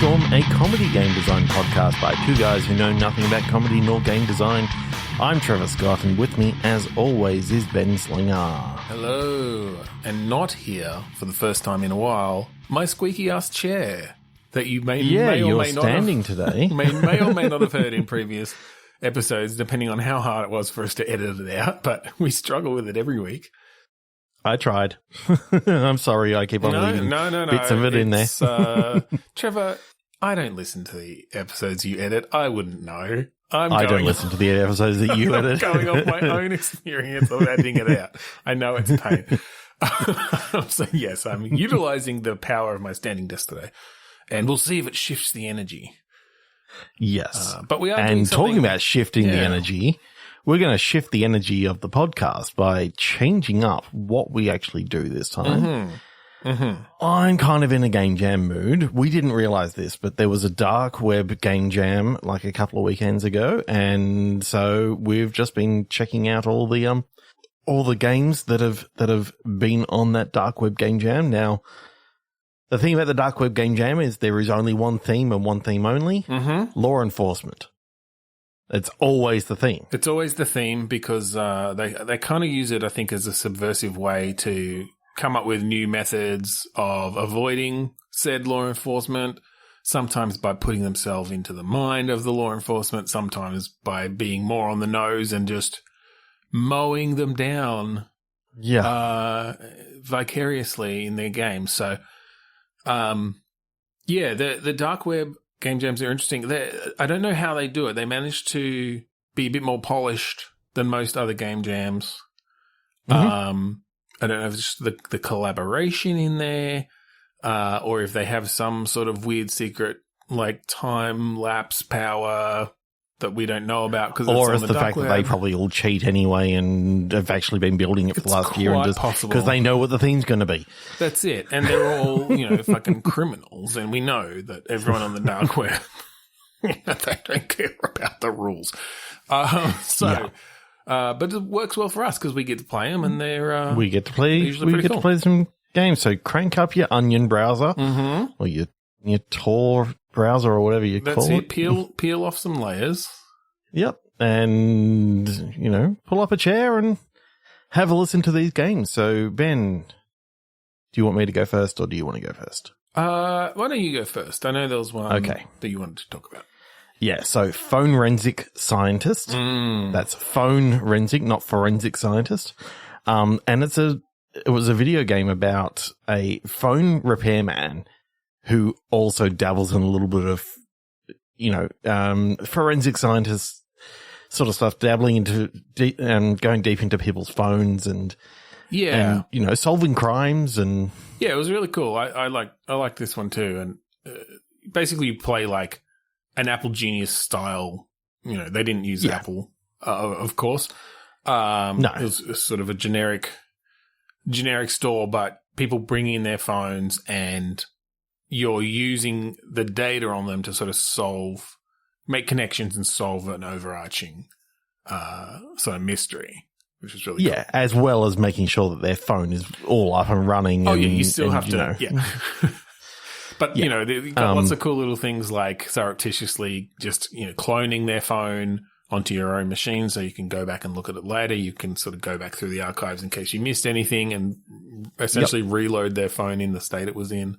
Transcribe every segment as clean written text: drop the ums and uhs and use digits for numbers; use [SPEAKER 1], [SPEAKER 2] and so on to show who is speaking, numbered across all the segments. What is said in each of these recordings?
[SPEAKER 1] Brainstorm, a comedy game design podcast by two guys who know nothing about comedy nor game design. I'm Trevor Scott, and with me, as always, is Ben Slinger.
[SPEAKER 2] Hello, and not here for the first time in a while, my squeaky-ass chair that you may or may not
[SPEAKER 1] standing today.
[SPEAKER 2] may or may not have heard in previous episodes, depending on how hard it was for us to edit it out, but we struggle with it every week.
[SPEAKER 1] I tried. I'm sorry, I keep on leaving bits of it in there.
[SPEAKER 2] Trevor, I don't listen to the episodes you edit. I wouldn't know.
[SPEAKER 1] I don't listen to the episodes that you edit.
[SPEAKER 2] Going off my own experience of editing it out. I know it's a pain. So yes, I'm utilizing the power of my standing desk today, and we'll see if it shifts the energy.
[SPEAKER 1] Yes,
[SPEAKER 2] but we are
[SPEAKER 1] and talking about shifting the energy. We're going to shift the energy of the podcast by changing up what we actually do this time. I'm kind of in a game jam mood. We didn't realize this, but there was a dark web game jam like a couple of weekends ago, and so we've just been checking out all the games that have been on that dark web game jam. Now, the thing about the dark web game jam is there is only one theme and one theme only: law enforcement. It's always the theme. It's always the theme because they kind of use it, I think, as a subversive way to come up with new methods of avoiding said law enforcement, sometimes by putting themselves into the mind of the law enforcement, sometimes by being more on the nose and just mowing them down vicariously in their games. So, the dark web game jams are interesting. I don't know how they do it. They manage to be a bit more polished than most other game jams. I don't know if it's just the collaboration in there, or if they have some sort of weird secret like time lapse power that we don't know about. Or it's the fact that they probably all cheat anyway and have actually been building it for the last year and just because they know what the theme's going to be.
[SPEAKER 2] That's it. And they're all, fucking criminals. And we know that everyone on the dark web, they don't care about the rules. But it works well for us because we get to play them and they're
[SPEAKER 1] we get to play some games. So crank up your Onion browser or your Tor browser or whatever you call it.
[SPEAKER 2] Peel off some layers.
[SPEAKER 1] Yep. And, pull up a chair and have a listen to these games. So, Ben, do you want me to go first or do you want to go first?
[SPEAKER 2] Why don't you go first? I know there was one that you wanted to talk about.
[SPEAKER 1] Yeah, so Phonerensic Scientist. That's Phonerensic, not Forensic Scientist. And it was a video game about a phone repairman who also dabbles in a little bit of, forensic scientist sort of stuff, dabbling into going deep into people's phones and solving crimes and.
[SPEAKER 2] Yeah, it was really cool. I like this one too. And basically you play like an Apple Genius style, they didn't use Apple, of course.
[SPEAKER 1] No.
[SPEAKER 2] It was sort of a generic store, but people bring in their phones and you're using the data on them to sort of make connections and solve an overarching sort of mystery, which is really cool.
[SPEAKER 1] As well as making sure that their phone is all up and running.
[SPEAKER 2] You still have to, But, they've got lots of cool little things like surreptitiously just, cloning their phone onto your own machine so you can go back and look at it later. You can sort of go back through the archives in case you missed anything and essentially reload their phone in the state it was in.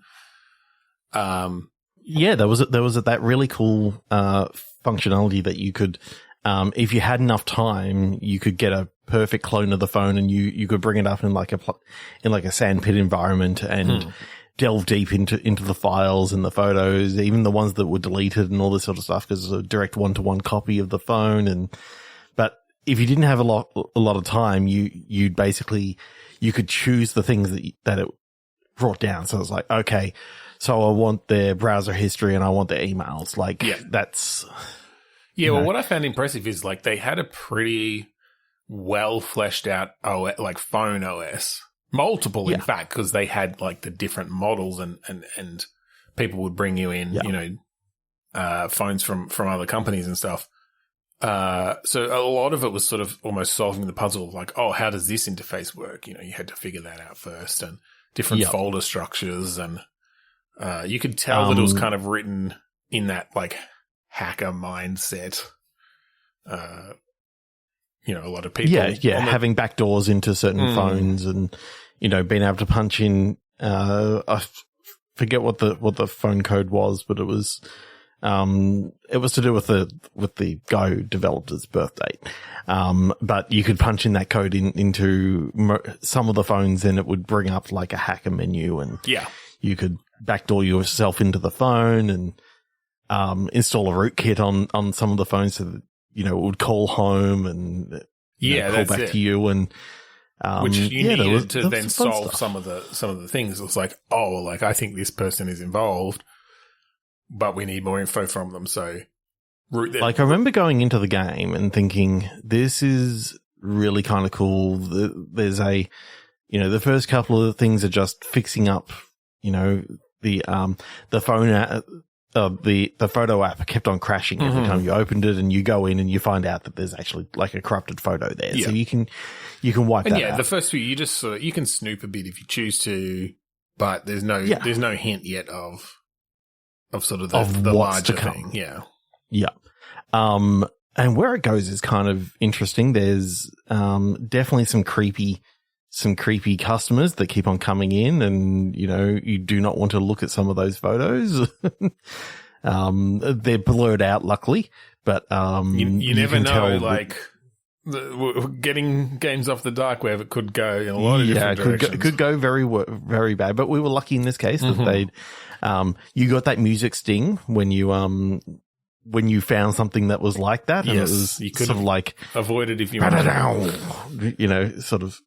[SPEAKER 1] There was that really cool functionality that you could, if you had enough time, you could get a perfect clone of the phone and you could bring it up in like a sandpit environment and delve deep into the files and the photos, even the ones that were deleted and all this sort of stuff, because it's a direct one-to-one copy of the phone. But if you didn't have a lot of time, you'd basically, you could choose the things that it brought down. So it's like, okay, so I want their browser history and I want their emails. That's.
[SPEAKER 2] Yeah. Well, what I found impressive is like they had a pretty well fleshed out phone OS. Multiple, in fact, because they had like the different models and people would bring you in, phones from other companies and stuff. So a lot of it was sort of almost solving the puzzle of like, oh, how does this interface work? You had to figure that out first and different folder structures and You could tell that it was kind of written in that like hacker mindset. A lot of people.
[SPEAKER 1] Yeah, having backdoors into certain phones and, being able to punch in, I forget what the phone code was, but it was to do with the guy who developed his birth date. But you could punch in that code into some of the phones and it would bring up like a hacker menu and you could backdoor yourself into the phone and, install a rootkit on some of the phones so that, it would call home and call back to you and
[SPEAKER 2] which you needed to then solve some of the things. It was like, I think this person is involved, but we need more info from them. So,
[SPEAKER 1] I remember going into the game and thinking, this is really kind of cool. There's the first couple of things are just fixing up, the phone. The photo app kept on crashing every time you opened it, and you go in and you find out that there's actually like a corrupted photo there. Yeah. So you can wipe that out.
[SPEAKER 2] The first few you just you can snoop a bit if you choose to, but there's no hint yet of sort of the larger thing. Yeah.
[SPEAKER 1] Yeah. And where it goes is kind of interesting. There's definitely some creepy customers that keep on coming in and, you do not want to look at some of those photos. They're blurred out, luckily, but,
[SPEAKER 2] you never know, like, getting games off the dark web, it could go in a lot of different directions.
[SPEAKER 1] It could go very, very bad, but we were lucky in this case that you got that music sting when you found something that was like that. And it was
[SPEAKER 2] you could
[SPEAKER 1] sort of like
[SPEAKER 2] avoided if you wanted.
[SPEAKER 1] Sort of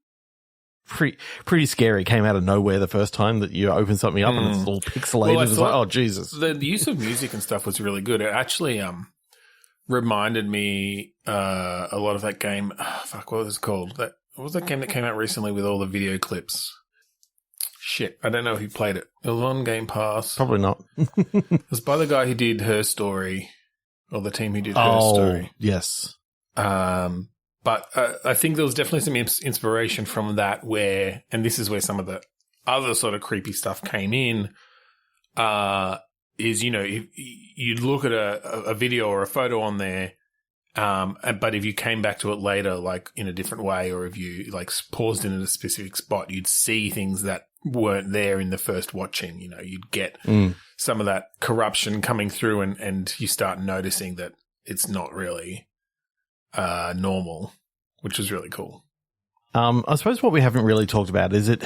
[SPEAKER 1] pretty scary. Came out of nowhere the first time that you open something up and it's all pixelated. It's like, oh, Jesus.
[SPEAKER 2] The use of music and stuff was really good. It actually reminded me a lot of that game. What was it called? What was that game that came out recently with all the video clips? Shit, I don't know if you played it. It was on Game Pass.
[SPEAKER 1] Probably not.
[SPEAKER 2] It was by the guy who did Her Story, or the team who did Her Story.
[SPEAKER 1] Yes.
[SPEAKER 2] But I think there was definitely some inspiration from that and this is where some of the other sort of creepy stuff came in, is, if you'd look at a video or a photo on there, but if you came back to it later, like in a different way, or if you like paused in at a specific spot, you'd see things that weren't there in the first watching. You'd get some of that corruption coming through and you start noticing that it's not really normal, which is really cool.
[SPEAKER 1] I suppose what we haven't really talked about is it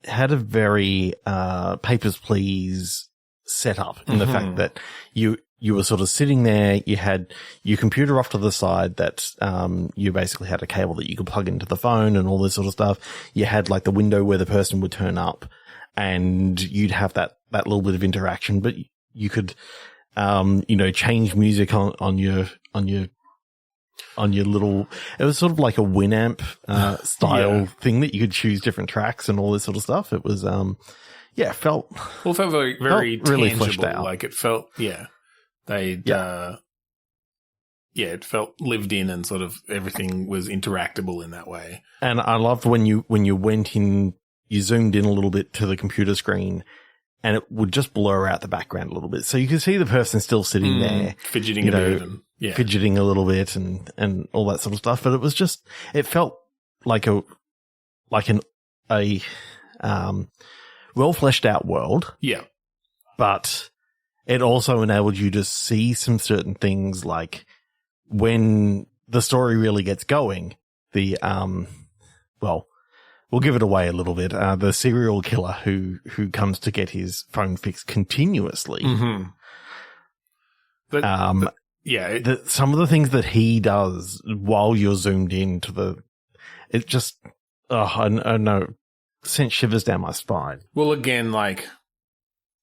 [SPEAKER 1] had a very Papers, Please setup in the fact that you were sort of sitting there, you had your computer off to the side that you basically had a cable that you could plug into the phone and all this sort of stuff. You had like the window where the person would turn up and you'd have that little bit of interaction, but you could change music on your little, it was sort of like a Winamp style thing that you could choose different tracks and all this sort of stuff. It was it felt
[SPEAKER 2] very, very
[SPEAKER 1] felt really
[SPEAKER 2] tangible.
[SPEAKER 1] fleshed out.
[SPEAKER 2] Like it felt it felt lived in and sort of everything was interactable in that way.
[SPEAKER 1] And I loved when you went in, you zoomed in a little bit to the computer screen and it would just blur out the background a little bit. So you could see the person still sitting there.
[SPEAKER 2] Fidgeting a bit.
[SPEAKER 1] Fidgeting a little bit and all that sort of stuff. But it was just, it felt like a well fleshed out world.
[SPEAKER 2] Yeah.
[SPEAKER 1] But it also enabled you to see some certain things, like when the story really gets going, we'll give it away a little bit. The serial killer who comes to get his phone fixed continuously.
[SPEAKER 2] Mm-hmm.
[SPEAKER 1] Some of the things that he does while you're zoomed in it just, I know, sent shivers down my spine.
[SPEAKER 2] Well, again, like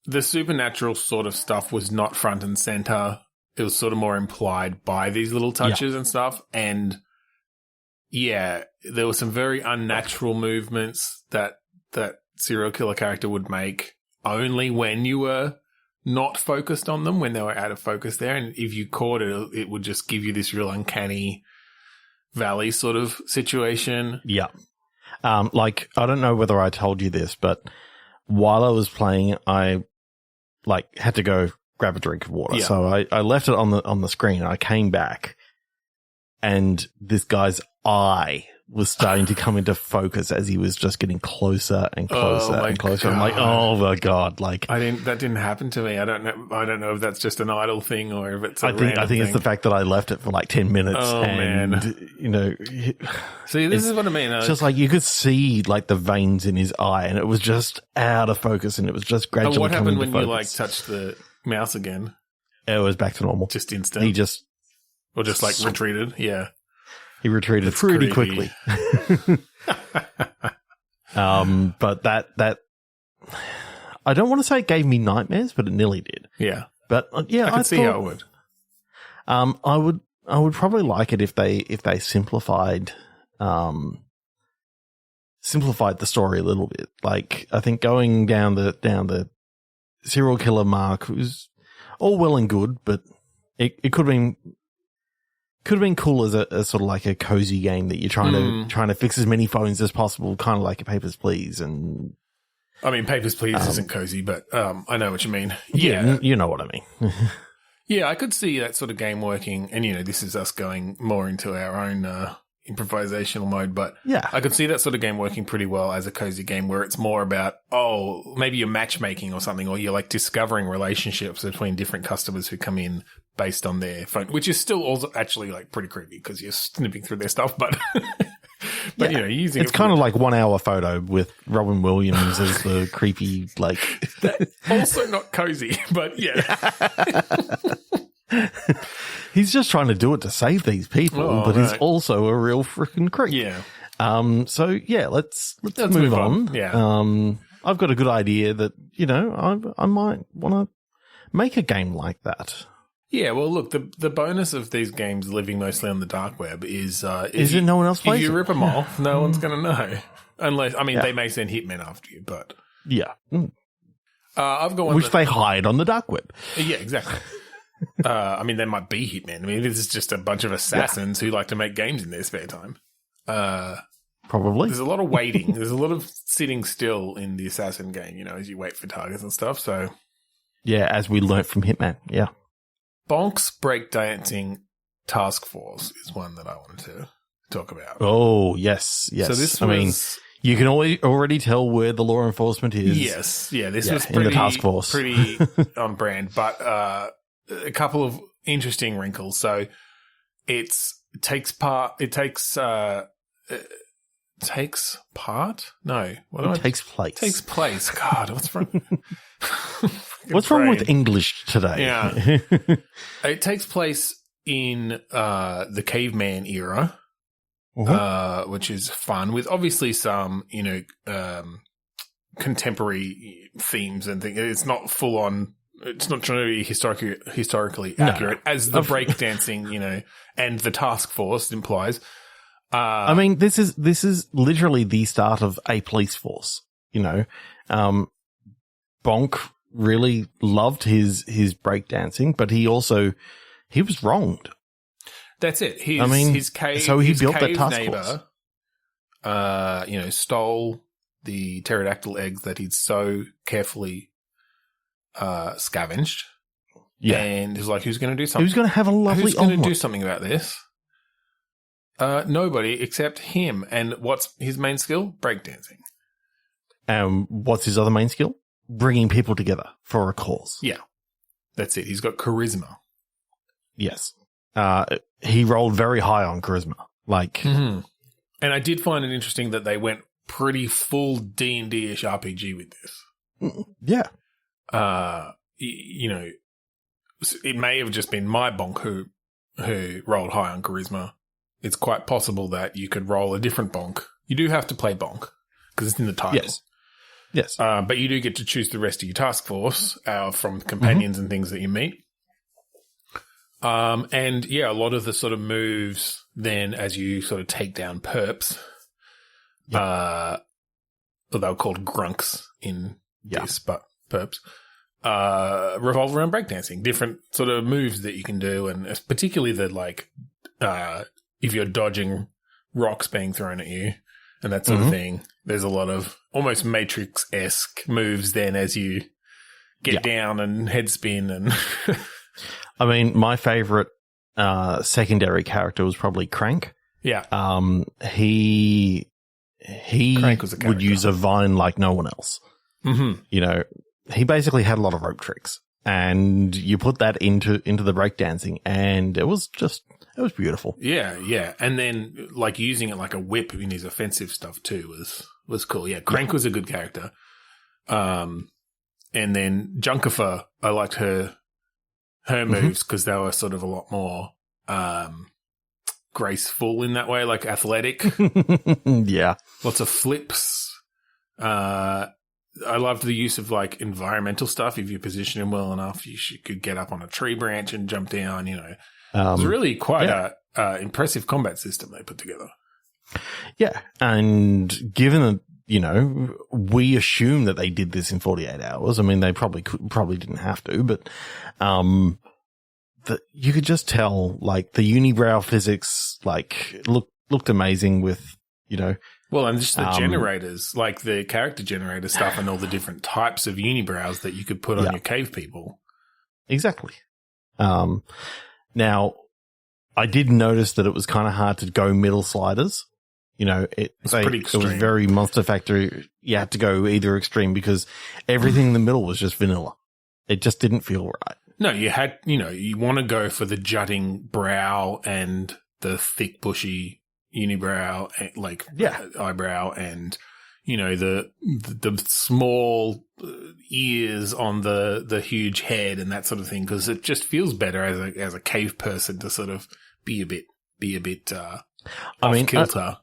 [SPEAKER 2] the supernatural sort of stuff was not front and center. It was sort of more implied by these little touches and stuff. And yeah, there were some very unnatural movements that serial killer character would make only when you were not focused on them, when they were out of focus there. And if you caught it, it would just give you this real uncanny valley sort of situation.
[SPEAKER 1] Yeah. I don't know whether I told you this, but while I was playing, I had to go grab a drink of water.
[SPEAKER 2] Yeah.
[SPEAKER 1] So I left it on the screen. I came back and this guy's eye was starting to come into focus as he was just getting closer and closer and closer.
[SPEAKER 2] God.
[SPEAKER 1] I'm like, oh my God. Like,
[SPEAKER 2] that didn't happen to me. I don't know if that's just an idle thing or if it's
[SPEAKER 1] I think it's the fact that I left it for like 10 minutes.
[SPEAKER 2] Oh,
[SPEAKER 1] and,
[SPEAKER 2] man.
[SPEAKER 1] you know,
[SPEAKER 2] see, this is what I mean.
[SPEAKER 1] It's just like you could see like the veins in his eye and it was just out of focus and it was just gradually
[SPEAKER 2] what
[SPEAKER 1] coming
[SPEAKER 2] happened
[SPEAKER 1] to
[SPEAKER 2] when
[SPEAKER 1] focus.
[SPEAKER 2] you like touched the mouse again?
[SPEAKER 1] It was back to normal.
[SPEAKER 2] Just instant. Or just like retreated. Yeah.
[SPEAKER 1] He retreated
[SPEAKER 2] That's
[SPEAKER 1] pretty
[SPEAKER 2] creepy.
[SPEAKER 1] quickly. But that I don't want to say it gave me nightmares, but it nearly did.
[SPEAKER 2] Yeah.
[SPEAKER 1] But yeah,
[SPEAKER 2] I could see how it would.
[SPEAKER 1] I would probably like it if they simplified the story a little bit. Like, I think going down the serial killer mark was all well and good, but it could have been cool as a sort of like a cozy game that you're trying to fix as many phones as possible, kind of like a Papers, Please. And
[SPEAKER 2] I mean, Papers, Please isn't cozy, but I know what you mean.
[SPEAKER 1] Yeah, you know what I mean.
[SPEAKER 2] Yeah, I could see that sort of game working, and this is us going more into our own improvisational mode, but
[SPEAKER 1] yeah,
[SPEAKER 2] I could see that sort of game working pretty well as a cozy game where it's more about, maybe you're matchmaking or something, or you're like discovering relationships between different customers who come in based on their phone, which is still also actually like pretty creepy because you're snipping through their stuff, but using
[SPEAKER 1] it's kind of like 1 hour photo with Robin Williams as the creepy, like
[SPEAKER 2] also not cozy, but yeah.
[SPEAKER 1] He's just trying to do it to save these people, but he's also a real freaking creep.
[SPEAKER 2] Yeah.
[SPEAKER 1] So yeah, let's move on.
[SPEAKER 2] Yeah.
[SPEAKER 1] I've got a good idea that, I might want to make a game like that.
[SPEAKER 2] Yeah, well, look, the bonus of these games living mostly on the dark web is
[SPEAKER 1] no one else plays
[SPEAKER 2] if you
[SPEAKER 1] it?
[SPEAKER 2] rip them off, no one's going to know. Unless, they may send hitmen after you, but
[SPEAKER 1] yeah,
[SPEAKER 2] I've got one
[SPEAKER 1] which they hide on the dark web.
[SPEAKER 2] Yeah, exactly. There might be hitmen. This is just a bunch of assassins who like to make games in their spare time.
[SPEAKER 1] Probably.
[SPEAKER 2] There's a lot of waiting. There's a lot of sitting still in the assassin game, as you wait for targets and stuff. So
[SPEAKER 1] yeah, as we learnt from Hitman. Yeah.
[SPEAKER 2] Bonk's Breakdancing Task Force is one that I wanted to talk about.
[SPEAKER 1] Oh, yes. So this you can already tell where the law enforcement is.
[SPEAKER 2] Yes. Yeah, this was
[SPEAKER 1] in the task force.
[SPEAKER 2] pretty on brand, but a couple of interesting wrinkles. So it takes part. No.
[SPEAKER 1] Takes place.
[SPEAKER 2] Takes place. God, what's wrong?
[SPEAKER 1] What's wrong with English today?
[SPEAKER 2] Yeah. It takes place in the caveman era, which is fun, with obviously some, contemporary themes and things. It's not full on. It's not trying to be historically accurate, as the breakdancing, and the task force implies.
[SPEAKER 1] This is literally the start of a police force. Bonk really loved his breakdancing, but he was wronged.
[SPEAKER 2] That's it. His cave,
[SPEAKER 1] so he built
[SPEAKER 2] cave
[SPEAKER 1] that task
[SPEAKER 2] neighbor,
[SPEAKER 1] force.
[SPEAKER 2] Stole the pterodactyl eggs that he'd so carefully scavenged.
[SPEAKER 1] Yeah,
[SPEAKER 2] and he's like, "Who's going to do something?
[SPEAKER 1] Who's going to have a lovely
[SPEAKER 2] Who's going to
[SPEAKER 1] omelet?
[SPEAKER 2] do something about this?" Nobody except him. And what's his main skill? Breakdancing.
[SPEAKER 1] What's his other main skill? Bringing people together for a cause.
[SPEAKER 2] Yeah, that's it. He's got charisma.
[SPEAKER 1] Yes. He rolled very high on charisma.
[SPEAKER 2] And I did find it interesting that they went pretty full D&D-ish RPG with this.
[SPEAKER 1] Yeah.
[SPEAKER 2] It may have just been my bonk who rolled high on charisma. It's quite possible that you could roll a different bonk. You do have to play bonk because it's in the title.
[SPEAKER 1] Yes.
[SPEAKER 2] But you do get to choose the rest of your task force from companions and things that you meet. And yeah, a lot of the sort of moves then as you sort of take down perps, they were called grunks in this, but perps, revolve around breakdancing, different sort of moves that you can do. And particularly if you're dodging rocks being thrown at you and that sort of thing, there's a lot of almost Matrix-esque moves then as you get down and head spin. And
[SPEAKER 1] I mean, my favorite secondary character was probably Crank.
[SPEAKER 2] Yeah.
[SPEAKER 1] He
[SPEAKER 2] Crank was a
[SPEAKER 1] would use a vine like no one else.
[SPEAKER 2] Mm-hmm.
[SPEAKER 1] You know, he basically had a lot of rope tricks, and you put that into the breakdancing, and it was beautiful.
[SPEAKER 2] Yeah. And then like using it like a whip in his offensive stuff too was cool. Yeah. Crank was a good character. And then Junkifer, I liked her moves because they were sort of a lot more graceful in that way, like athletic.
[SPEAKER 1] Yeah.
[SPEAKER 2] Lots of flips. I loved the use of like environmental stuff. If you position him well enough, you could get up on a tree branch and jump down, you know. It was really quite a impressive combat system they put together.
[SPEAKER 1] Yeah. And given that, you know, we assume that they did this in 48 hours. I mean, they probably didn't have to, but you could just tell, like, the unibrow physics, like, looked amazing with, you know.
[SPEAKER 2] Well, and just the generators, like the character generator stuff and all the different types of unibrows that you could put on your cave people.
[SPEAKER 1] Exactly. Now, I did notice that it was kind of hard to go middle sliders. You know, it was very Monster Factory. You had to go either extreme because everything in the middle was just vanilla. It just didn't feel right. No,
[SPEAKER 2] you want to go for the jutting brow and the thick, bushy unibrow, like eyebrow, and you know the small ears on the huge head and that sort of thing, because it just feels better as a cave person to sort of be a bit off kilter.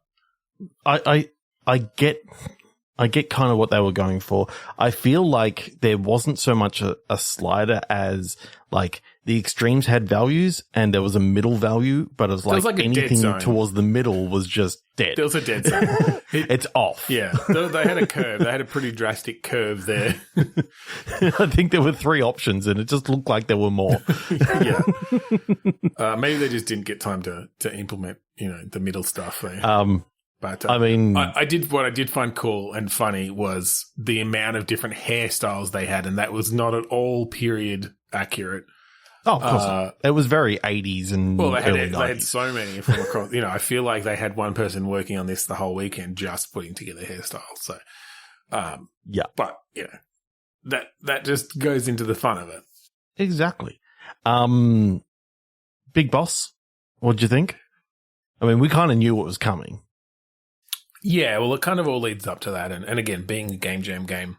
[SPEAKER 1] I get kind of what they were going for. I feel like there wasn't so much a slider as like the extremes had values and there was a middle value, but it was like anything towards the middle was just dead.
[SPEAKER 2] There was a dead zone.
[SPEAKER 1] It's off.
[SPEAKER 2] Yeah. They had a curve. They had a pretty drastic curve there.
[SPEAKER 1] I think there were 3 options and it just looked like there were more.
[SPEAKER 2] Yeah. Maybe they just didn't get time to implement, you know, the middle stuff there. But
[SPEAKER 1] I mean,
[SPEAKER 2] what I did find cool and funny was the amount of different hairstyles they had, and that was not at all period accurate.
[SPEAKER 1] Oh, of course. It was very 80s and
[SPEAKER 2] they
[SPEAKER 1] early 90s.
[SPEAKER 2] Had so many from across. You know, I feel like they had one person working on this the whole weekend just putting together hairstyles. So,
[SPEAKER 1] yeah.
[SPEAKER 2] But you know, that just goes into the fun of it.
[SPEAKER 1] Exactly. Big Boss, what'd you think? I mean, we kind of knew what was coming.
[SPEAKER 2] Yeah, well, it kind of all leads up to that. And again, being a Game Jam game,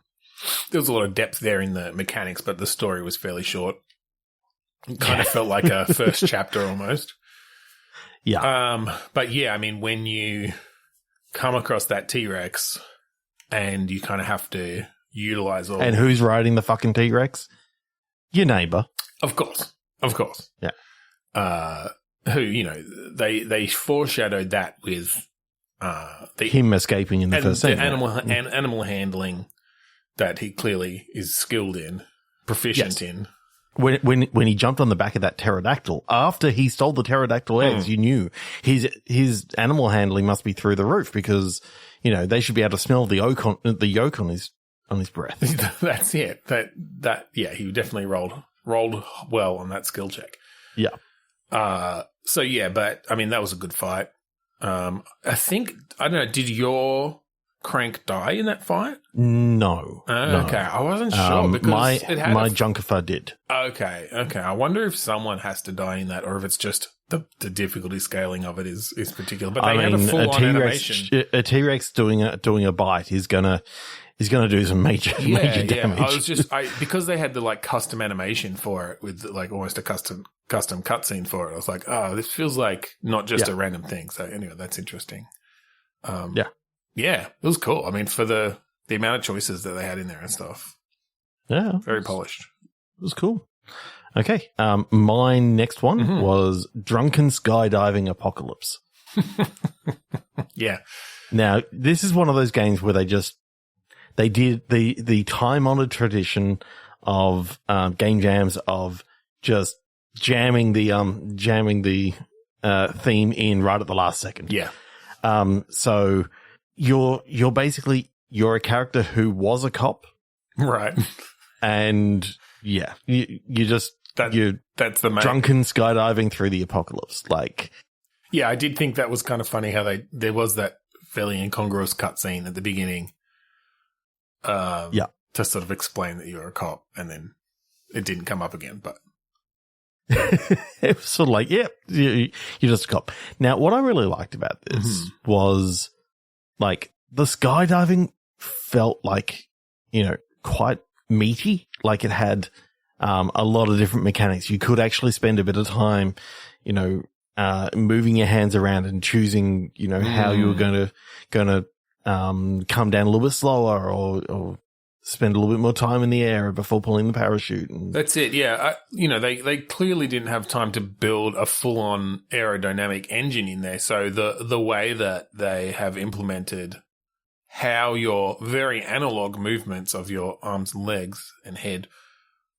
[SPEAKER 2] there was a lot of depth there in the mechanics, but the story was fairly short. It kind of felt like a first chapter almost.
[SPEAKER 1] Yeah.
[SPEAKER 2] But yeah, I mean, when you come across that T-Rex and you kind of have to utilize all...
[SPEAKER 1] And who's riding the fucking T-Rex? Your neighbor.
[SPEAKER 2] Of course.
[SPEAKER 1] Yeah.
[SPEAKER 2] Who, you know, they foreshadowed that with...
[SPEAKER 1] him escaping in the first scene.
[SPEAKER 2] Animal handling that he clearly is skilled in, proficient in.
[SPEAKER 1] When he jumped on the back of that pterodactyl, after he stole the pterodactyl eggs, you knew his animal handling must be through the roof because, you know, they should be able to smell the yolk on his breath.
[SPEAKER 2] That's it. Yeah, he definitely rolled well on that skill check.
[SPEAKER 1] Yeah.
[SPEAKER 2] So yeah, but I mean that was a good fight. I think, I don't know, did your Crank die in that fight?
[SPEAKER 1] No.
[SPEAKER 2] Okay, I wasn't sure because
[SPEAKER 1] my Junkifer did.
[SPEAKER 2] Okay. I wonder if someone has to die in that, or if it's just the difficulty scaling of it is particular. But they had a full-on animation.
[SPEAKER 1] A T-Rex doing a bite is gonna do some major damage.
[SPEAKER 2] I because they had the like custom animation for it with like almost a custom cutscene for it. I was like, oh, this feels like not just a random thing. So anyway, that's interesting. Yeah, it was cool. I mean, for the amount of choices that they had in there and stuff.
[SPEAKER 1] Yeah,
[SPEAKER 2] very polished.
[SPEAKER 1] It was cool. Okay, my next one was Drunken Skydiving Apocalypse.
[SPEAKER 2] Yeah.
[SPEAKER 1] Now, this is one of those games where they did the time-honored tradition of game jams of just jamming the theme in right at the last second.
[SPEAKER 2] Yeah.
[SPEAKER 1] So you're basically a character who was a cop,
[SPEAKER 2] right?
[SPEAKER 1] And yeah, you're
[SPEAKER 2] that's the main
[SPEAKER 1] drunken skydiving through the apocalypse. Like,
[SPEAKER 2] yeah, I did think that was kind of funny how there was that fairly incongruous cutscene at the beginning. To sort of explain that you're a cop, and then it didn't come up again, but
[SPEAKER 1] it was sort of like, yeah, you're just a cop. Now, what I really liked about this was like the skydiving felt like, quite meaty. Like it had a lot of different mechanics. You could actually spend a bit of time, moving your hands around and choosing, how you were going to come down a little bit slower or spend a little bit more time in the air before pulling the parachute. And
[SPEAKER 2] that's it. Yeah. They clearly didn't have time to build a full on aerodynamic engine in there. So the way that they have implemented how your very analog movements of your arms and legs and head,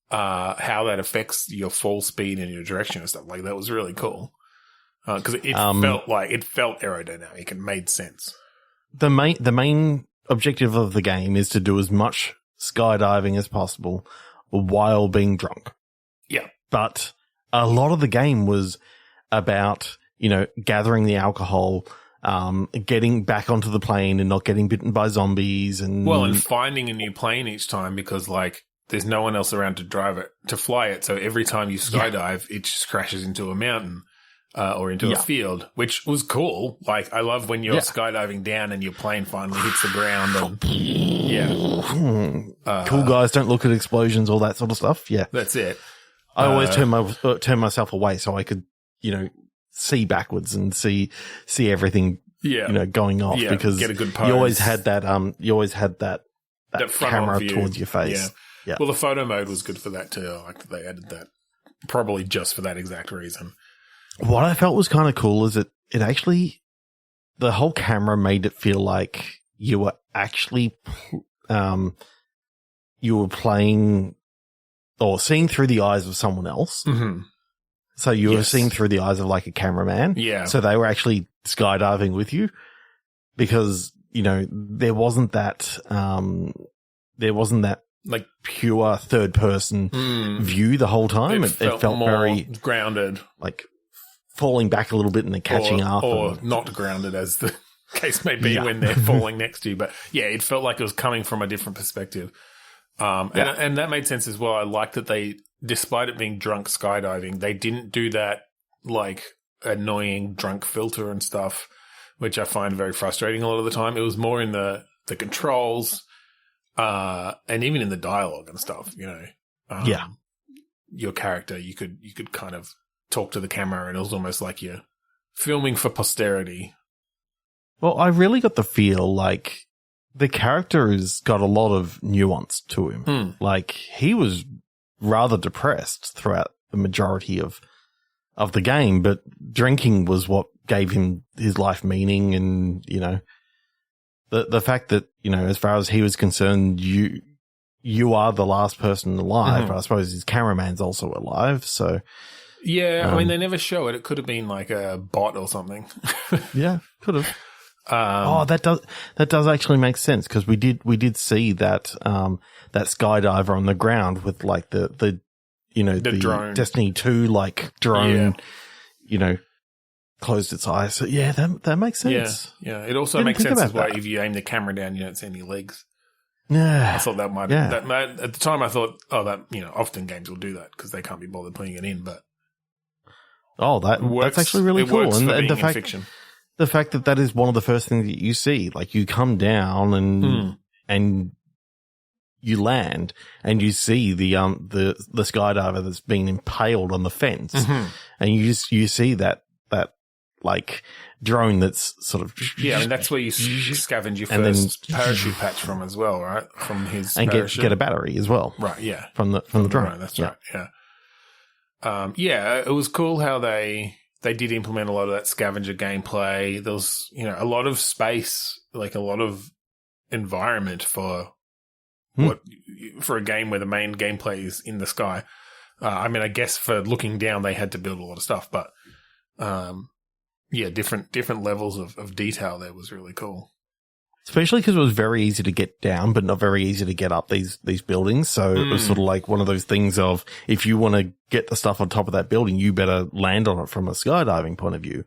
[SPEAKER 2] how that affects your fall speed and your direction and stuff like that was really cool. Cause it felt aerodynamic and made sense.
[SPEAKER 1] The main objective of the game is to do as much skydiving as possible while being drunk.
[SPEAKER 2] Yeah.
[SPEAKER 1] But a lot of the game was about, gathering the alcohol, getting back onto the plane and not getting bitten by zombies and
[SPEAKER 2] finding a new plane each time because like there's no one else around to fly it. So every time you skydive, it just crashes into a mountain. Or into a field, which was cool. Like, I love when you're skydiving down and your plane finally hits the ground. And,
[SPEAKER 1] cool guys don't look at explosions, all that sort of stuff. Yeah.
[SPEAKER 2] That's it.
[SPEAKER 1] I always turn myself away so I could, see backwards and see everything, going off because
[SPEAKER 2] get a good pose.
[SPEAKER 1] You always had that camera towards your face.
[SPEAKER 2] Yeah. Well, the photo mode was good for that too. I like that they added that probably just for that exact reason.
[SPEAKER 1] What I felt was kind of cool is it actually, the whole camera made it feel like you were actually, you were playing or seeing through the eyes of someone else.
[SPEAKER 2] Mm-hmm.
[SPEAKER 1] So you were seeing through the eyes of like a cameraman.
[SPEAKER 2] Yeah.
[SPEAKER 1] So they were actually skydiving with you because, there wasn't that like pure third person view the whole time. It felt
[SPEAKER 2] more
[SPEAKER 1] very
[SPEAKER 2] grounded,
[SPEAKER 1] like falling back a little bit and then catching up.
[SPEAKER 2] Or not grounded as the case may be when they're falling next to you. But yeah, it felt like it was coming from a different perspective. And that made sense as well. I liked that they, despite it being drunk skydiving, they didn't do that like annoying drunk filter and stuff, which I find very frustrating a lot of the time. It was more in the controls, and even in the dialogue and stuff, your character, you could kind of talk to the camera and it was almost like you're filming for posterity.
[SPEAKER 1] Well, I really got the feel like the character has got a lot of nuance to him. Like he was rather depressed throughout the majority of the game, but drinking was what gave him his life meaning. And, the fact that, as far as he was concerned, you are the last person alive. I suppose his cameraman's also alive. So
[SPEAKER 2] yeah, I mean, they never show it. It could have been like a bot or something.
[SPEAKER 1] Yeah, could have. That does actually make sense because we did see that that skydiver on the ground with like the
[SPEAKER 2] drone.
[SPEAKER 1] Destiny 2 like drone, closed its eyes. So yeah, that makes sense.
[SPEAKER 2] Yeah. It also makes sense as well if you aim the camera down, you don't see any legs.
[SPEAKER 1] Yeah,
[SPEAKER 2] I thought that might. Yeah. At the time, I thought, often games will do that because they can't be bothered putting it in, but.
[SPEAKER 1] Oh, that's actually really cool.
[SPEAKER 2] Works for
[SPEAKER 1] and
[SPEAKER 2] the fact, fiction.
[SPEAKER 1] The fact that is one of the first things that you see, like you come down and you land and you see the skydiver that's been impaled on the fence, and you see that like drone that's sort of
[SPEAKER 2] and that's where you scavenge your first parachute patch from as well, right? From his
[SPEAKER 1] and get a battery as well,
[SPEAKER 2] right? Yeah,
[SPEAKER 1] from the drone.
[SPEAKER 2] Right, that's right. Yeah. It was cool how they did implement a lot of that scavenger gameplay. There was, a lot of space, like a lot of environment for a game where the main gameplay is in the sky. I mean, I guess for looking down, they had to build a lot of stuff, but different levels of detail there was really cool.
[SPEAKER 1] Especially because it was very easy to get down, but not very easy to get up these buildings. So it was sort of like one of those things of, if you want to get the stuff on top of that building, you better land on it from a skydiving point of view.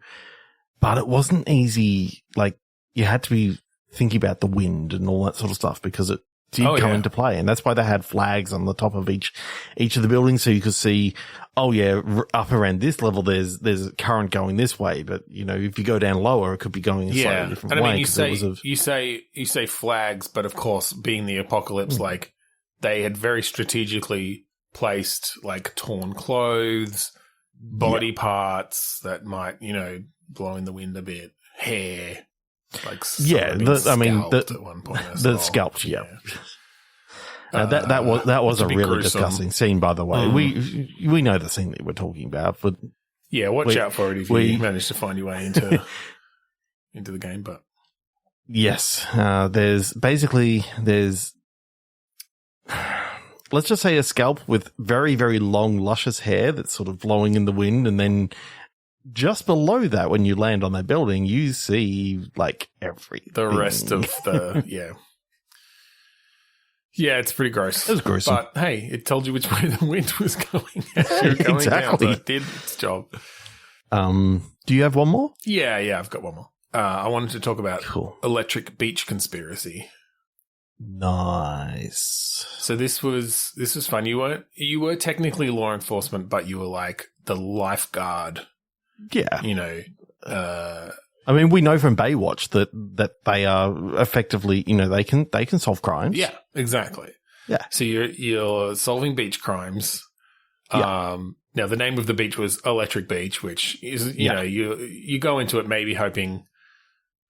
[SPEAKER 1] But it wasn't easy. Like, you had to be thinking about the wind and all that sort of stuff, because it did come into play. And that's why they had flags on the top of each of the buildings, so you could see, up around this level, there's current going this way. But, if you go down lower, it could be going a slightly different way.
[SPEAKER 2] And I mean, you say flags, but of course, being the apocalypse, like, they had very strategically placed, like, torn clothes, body parts that might, blow in the wind a bit, hair. Like,
[SPEAKER 1] at one point, the scalped, that was a really gruesome, disgusting scene, by the way. We know the scene that we're talking about, but
[SPEAKER 2] watch out for it if you manage to find your way into the game. But
[SPEAKER 1] yes, there's let's just say a scalp with very, very long, luscious hair that's sort of blowing in the wind, and then just below that, when you land on that building, you see, like, everything.
[SPEAKER 2] The rest of the, Yeah, it's pretty gross.
[SPEAKER 1] It was gruesome.
[SPEAKER 2] But, hey, it told you which way the wind was going as you were going
[SPEAKER 1] exactly.
[SPEAKER 2] down, so it did its job.
[SPEAKER 1] Do you have one more?
[SPEAKER 2] Yeah, I've got one more. I wanted to talk about electric beach conspiracy.
[SPEAKER 1] Nice.
[SPEAKER 2] So this was fun. You were technically law enforcement, but you were like the lifeguard.
[SPEAKER 1] Yeah.
[SPEAKER 2] I
[SPEAKER 1] mean, we know from Baywatch that they are effectively, they can solve crimes.
[SPEAKER 2] Yeah, exactly.
[SPEAKER 1] Yeah.
[SPEAKER 2] So you're solving beach crimes.
[SPEAKER 1] Yeah.
[SPEAKER 2] Now the name of the beach was Electric Beach, which is, you go into it maybe hoping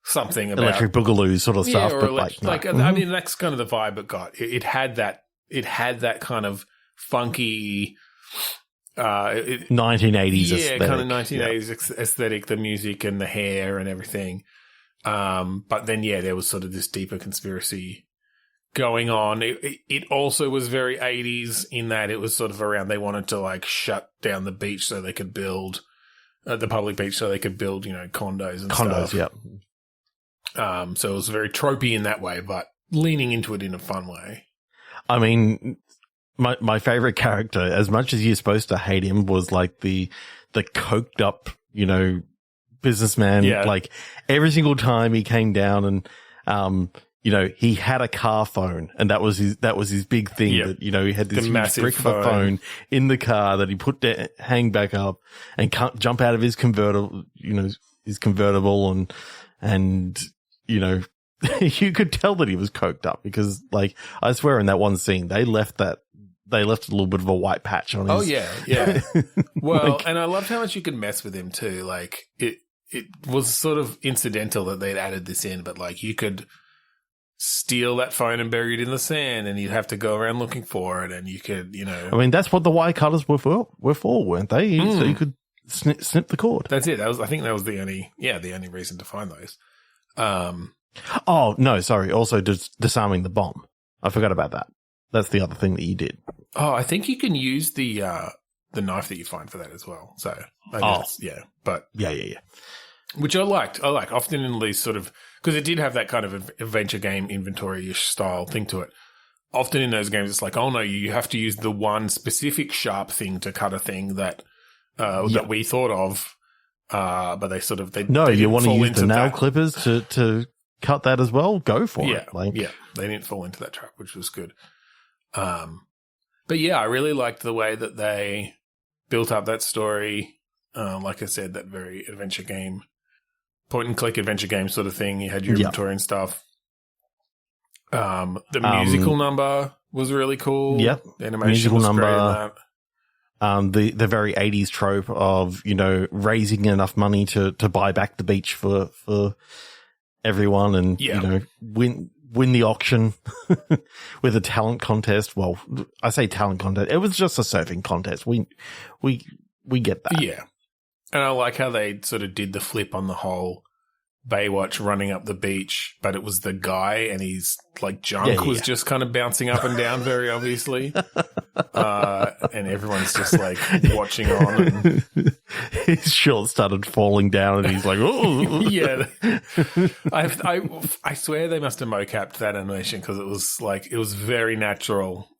[SPEAKER 2] something about
[SPEAKER 1] electric boogaloo sort of stuff,
[SPEAKER 2] or
[SPEAKER 1] but
[SPEAKER 2] I mean, that's kind of the vibe it got. It had that kind of funky
[SPEAKER 1] 1980s aesthetic.
[SPEAKER 2] Kind of 1980s aesthetic, the music and the hair and everything. But then, there was sort of this deeper conspiracy going on. It also was very 80s in that it was sort of around, they wanted to like shut down the beach so they could build the public beach so they could build, condos and stuff.
[SPEAKER 1] Yeah.
[SPEAKER 2] So it was very tropey in that way, but leaning into it in a fun way.
[SPEAKER 1] I mean, my favorite character, as much as you're supposed to hate him, was like the coked up, businessman.
[SPEAKER 2] Yeah.
[SPEAKER 1] Like every single time he came down and, he had a car phone, and that was his big thing.
[SPEAKER 2] Yep.
[SPEAKER 1] That, he had this
[SPEAKER 2] massive
[SPEAKER 1] brick of a phone in the car that he put hang back up and can't jump out of his convertible, and you could tell that he was coked up, because, like, I swear in that one scene, they left a little bit of a white patch on his.
[SPEAKER 2] Oh, yeah. Well, and I loved how much you could mess with him too. Like, it was sort of incidental that they'd added this in, but, like, you could steal that phone and bury it in the sand, and you'd have to go around looking for it, and you could, I
[SPEAKER 1] mean, that's what the wire cutters were for, weren't they? So you could snip the cord.
[SPEAKER 2] That's it. I think that was the only reason to find those.
[SPEAKER 1] Oh, no, sorry. Also, disarming the bomb. I forgot about that. That's the other thing that you did.
[SPEAKER 2] Oh, I think you can use the knife that you find for that as well. So, I guess, but
[SPEAKER 1] yeah.
[SPEAKER 2] Which I liked. Often in these sort of, because it did have that kind of adventure game inventory-ish style thing to it. Often in those games, it's like, oh no, you have to use the one specific sharp thing to cut a thing that we thought of. But they sort of,
[SPEAKER 1] you want to use the nail clippers to cut that as well? Go for it.
[SPEAKER 2] They didn't fall into that trap, which was good. But I really liked the way that they built up that story. Like I said, that very adventure game, point and click adventure game sort of thing. You had your inventory and stuff. The musical number was really cool.
[SPEAKER 1] Yep.
[SPEAKER 2] The animation was great in that.
[SPEAKER 1] The very 80s trope of, raising enough money to buy back the beach for everyone and, win the auction with a talent contest. Well, I say talent contest. It was just a surfing contest. We get that.
[SPEAKER 2] Yeah. And I like how they sort of did the flip on the whole Baywatch running up the beach, but it was the guy and his like junk was just kind of bouncing up and down very obviously. And everyone's just like watching on. And
[SPEAKER 1] his shorts started falling down and he's like, oh.
[SPEAKER 2] Yeah. I swear they must have mocapped that animation because it was very natural.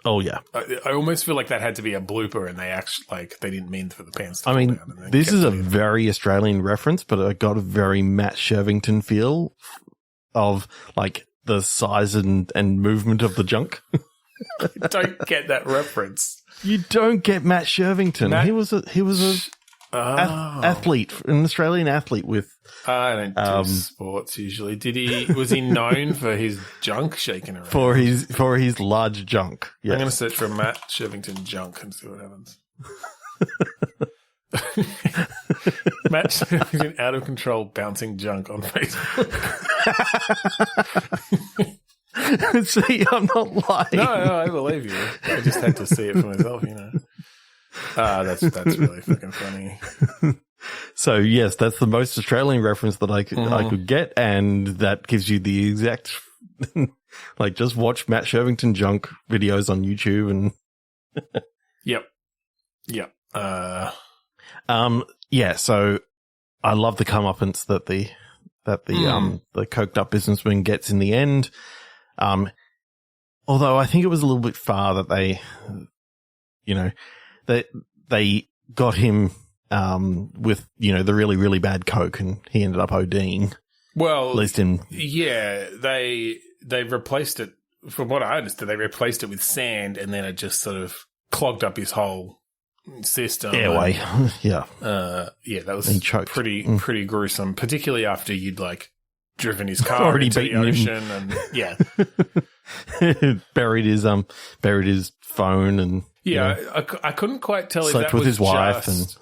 [SPEAKER 1] Oh yeah,
[SPEAKER 2] I almost feel like that had to be a blooper, and they actually they didn't mean for the pants to
[SPEAKER 1] fall
[SPEAKER 2] down.
[SPEAKER 1] This is a very Australian reference, but I got a very Matt Shervington feel of like the size and movement of the junk.
[SPEAKER 2] I don't get that reference.
[SPEAKER 1] You don't get Matt Shervington. He was a athlete, an Australian athlete with.
[SPEAKER 2] I don't do sports usually. Was he known for his junk shaking around?
[SPEAKER 1] For his large junk. Yes.
[SPEAKER 2] I'm going to search for Matt Shervington junk and see what happens. Matt Shervington out of control bouncing junk on Facebook.
[SPEAKER 1] See, I'm not lying.
[SPEAKER 2] No, I believe you. I just had to see it for myself, That's really fucking funny.
[SPEAKER 1] So yes, that's the most Australian reference that I could get, and that gives you the exact like just watch Matt Shervington junk videos on YouTube and
[SPEAKER 2] Yep.
[SPEAKER 1] Yeah, so I love the comeuppance that the coked up businessman gets in the end. Although I think it was a little bit far that they got him with, the really, really bad coke and he ended up ODing.
[SPEAKER 2] Well,
[SPEAKER 1] at least
[SPEAKER 2] they replaced it, from what I understood, they replaced it with sand and then it just sort of clogged up his whole system.
[SPEAKER 1] Airway. Yeah.
[SPEAKER 2] That was pretty gruesome, particularly after you'd driven his car into the ocean and buried
[SPEAKER 1] his phone and
[SPEAKER 2] I couldn't quite tell if
[SPEAKER 1] slept
[SPEAKER 2] that
[SPEAKER 1] with
[SPEAKER 2] was
[SPEAKER 1] his wife
[SPEAKER 2] just,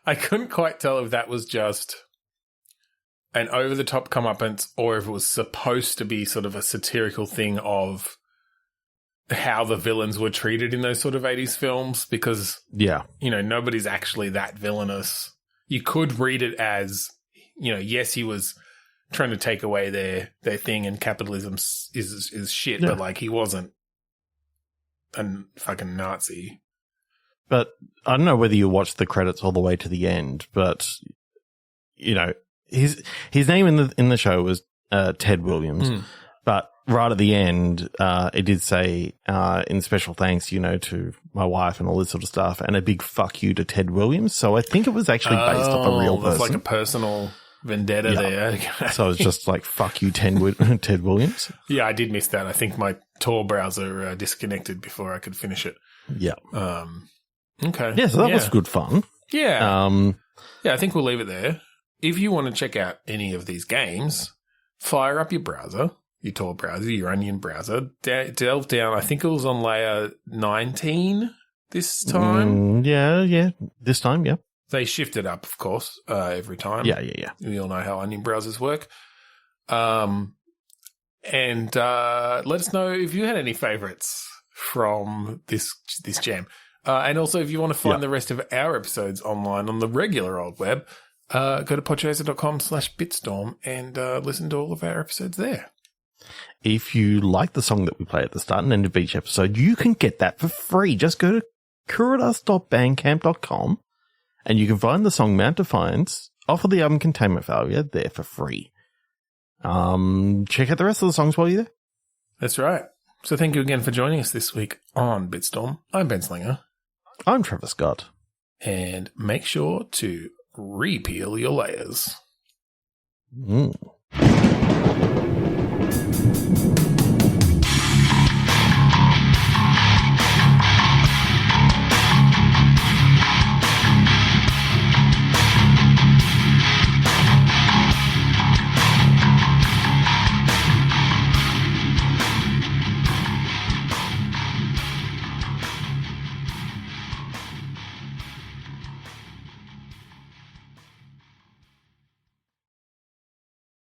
[SPEAKER 2] I couldn't quite tell if that was just an over the top comeuppance or if it was supposed to be sort of a satirical thing of how the villains were treated in those sort of 80s films, because nobody's actually that villainous. You could read it as, yes, he was trying to take away their thing and capitalism is shit, but he wasn't a fucking Nazi.
[SPEAKER 1] But I don't know whether you watched the credits all the way to the end, but his name in the show was Ted Williams, but right at the end, it did say in special thanks, to my wife and all this sort of stuff, and a big fuck you to Ted Williams. So I think it was actually based off a real person.
[SPEAKER 2] That's like a personal vendetta there. Okay.
[SPEAKER 1] So it was just fuck you, Ted Williams.
[SPEAKER 2] Yeah, I did miss that. I think my Tor browser disconnected before I could finish it.
[SPEAKER 1] Yeah.
[SPEAKER 2] Okay.
[SPEAKER 1] Yeah, so that was good fun.
[SPEAKER 2] Yeah. I think we'll leave it there. If you want to check out any of these games, fire up your browser, your Tor browser, your Onion browser, delve down. I think it was on layer 19 this time.
[SPEAKER 1] This time, yeah.
[SPEAKER 2] They shift it up, of course, every time.
[SPEAKER 1] Yeah.
[SPEAKER 2] We all know how Onion browsers work. And let us know if you had any favorites from this jam. And also, if you want to find the rest of our episodes online on the regular old web, go to podchaser.com/bitstorm and listen to all of our episodes there.
[SPEAKER 1] If you like the song that we play at the start and end of each episode, you can get that for free. Just go to kuridas.bandcamp.com and you can find the song Mount Defiance off of the album Containment Failure there for free. Check out the rest of the songs while you're there.
[SPEAKER 2] That's right. So thank you again for joining us this week on Bitstorm. I'm Ben Slinger.
[SPEAKER 1] I'm Trevor Scott.
[SPEAKER 2] And make sure to repeal your layers.